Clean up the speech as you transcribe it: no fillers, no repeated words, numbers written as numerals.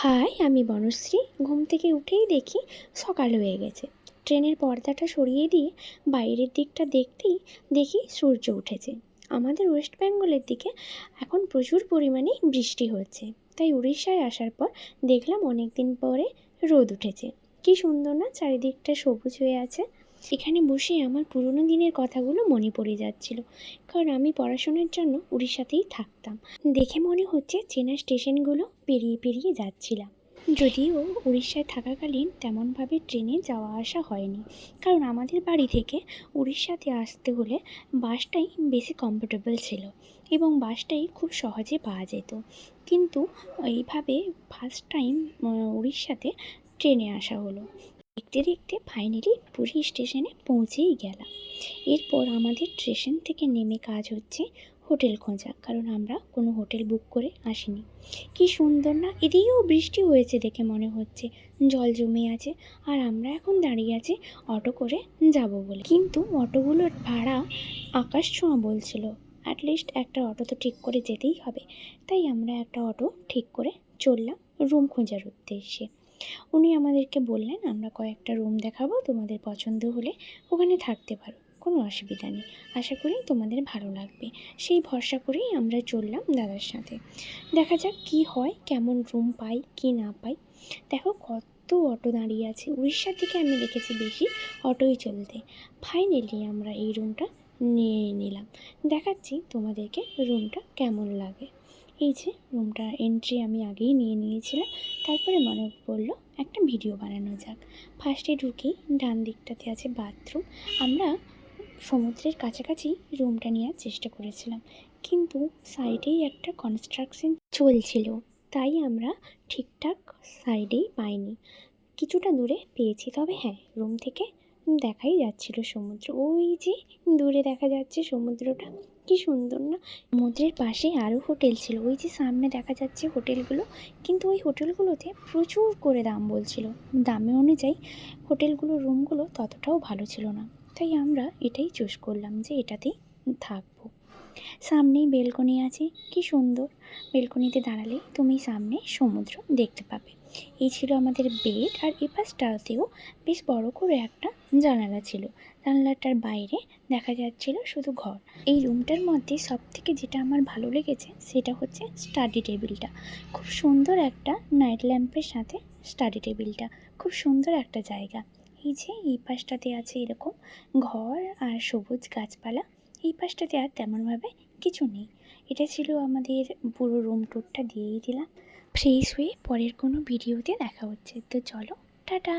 High, আমি বনশ্রী। ঘুম থেকে উঠেই দেখি সকাল হয়ে গেছে। ট্রেনের পর্দাটা সরিয়ে দিয়ে বাইরের দিকটা দেখতেই দেখি সূর্য উঠেছে। আমাদের ওয়েস্ট বেঙ্গলের দিকে এখন প্রচুর পরিমাণে বৃষ্টি হচ্ছে, তাই উড়িষ্যায় আসার পর দেখলাম অনেক দিন পরে রোদ উঠেছে। কি সুন্দর না, চারিদিকটা সবুজ হয়ে আছে। এখানে বসে আমার পুরনো দিনের কথাগুলো মনে পড়ে যাচ্ছিল, কারণ আমি পড়াশোনার জন্য উড়িষ্যাতেই থাকতাম। দেখে মনে হচ্ছে চেনা স্টেশনগুলো পেরিয়ে পেরিয়ে যাচ্ছিলাম। যদিও উড়িষ্যায় থাকাকালীন তেমনভাবে ট্রেনে যাওয়া আসা হয়নি, কারণ আমাদের বাড়ি থেকে উড়িষ্যাতে আসতে হলে বাসটাই বেশি কমফোর্টেবল ছিল এবং বাসটাই খুব সহজে পাওয়া যেত। কিন্তু এইভাবে ফার্স্ট টাইম উড়িষ্যাতে ট্রেনে আসা হলো। দেখতে দেখতে ফাইনালি পুরী স্টেশনে পৌঁছেই গেলাম। এরপর আমাদের স্টেশন থেকে নেমে কাজ হচ্ছে হোটেল খোঁজা, কারণ আমরা কোনো হোটেল বুক করে আসিনি। কি সুন্দর না, এদিকেও বৃষ্টি হয়েছে দেখে মনে হচ্ছে, জল জমে আছে। আর আমরা এখন দাঁড়িয়ে আছি অটো করে যাব বলে, কিন্তু অটোগুলোর ভাড়া আকাশ ছোঁয়া বলছিল। অ্যাটলিস্ট একটা অটো তো ঠিক করে যেতেই হবে, তাই আমরা একটা অটো ঠিক করে চললাম রুম খোঁজার উদ্দেশ্যে। উনি আমাদেরকে বললেন, আমরা কয়েকটা রুম দেখাবো, তোমাদের পছন্দ হলে ওখানে থাকতে পারো, কোনো অসুবিধা নেই, আশা করি তোমাদের ভালো লাগবে। সেই ভরসা করেই আমরা চললাম দাদার সাথে। দেখা যাক কি হয়, কেমন রুম পাই কি না পাই। দেখো কত অটো দাঁড়িয়ে আছে, উড়িষ্যার দিকে আমি দেখেছি বেশি অটোই চলতে। ফাইনালি আমরা এই রুমটা নিয়ে নিলাম। দেখাচ্ছি তোমাদেরকে রুমটা কেমন লাগে। এই যে রুমটা এন্ট্রি আমি আগেই নিয়ে নিয়েছিলাম, তারপরে মনে পড়লো একটা ভিডিও বানানো যাক। ফার্স্টে ঢুকেই ডান দিকটাতে আছে বাথরুম। আমরা সমুদ্রের কাছাকাছি রুমটা নেওয়ার চেষ্টা করেছিলাম, কিন্তু সাইডেই একটা কনস্ট্রাকশন চলছিল, তাই আমরা ঠিকঠাক সাইডেই পাইনি। কিছুটা দূরে পেয়েছি, তবে হ্যাঁ, রুম থেকে দেখাই যাচ্ছিল সমুদ্র। ওই যে দূরে দেখা যাচ্ছে সমুদ্রটা, কি সুন্দর না। সমুদ্রের পাশে আরও হোটেল ছিল, ওই যে সামনে দেখা যাচ্ছে হোটেলগুলো, কিন্তু ওই হোটেলগুলোতে প্রচুর করে দাম বলছিল। দামে অনুযায়ী হোটেলগুলো রুমগুলো ততটাও ভালো ছিল না, তাই আমরা এটাই চুজ করলাম যে এটাতেই থাকবো। সামনেই বেলকনি আছে, কি সুন্দর। বেলকনিতে দাঁড়ালে তুমি সামনে সমুদ্র দেখতে পাবে। এই ছিল আমাদের বেড, আর এই পাশটাতেও বেশ বড় করে একটা জানালা ছিল। জানালাটার বাইরে দেখা যাচ্ছিল শুধু ঘর। এই রুমটার মধ্যে সব থেকে যেটা আমার ভালো লেগেছে সেটা হচ্ছে স্টাডি টেবিলটা। খুব সুন্দর একটা নাইট ল্যাম্পের সাথে স্টাডি টেবিলটা, খুব সুন্দর একটা জায়গা। এই যে এই পাশটাতে আছে এরকম ঘর আর সবুজ গাছপালা, এই পাশটাতে আর তেমনভাবে কিছু নেই। এটা ছিল আমাদের পুরো রুম ট্যুরটা দিয়েই দিলাম। ফ্রেশ হয়ে পরের কোনো ভিডিওতে দেখা হচ্ছে, তো চলো টাটা।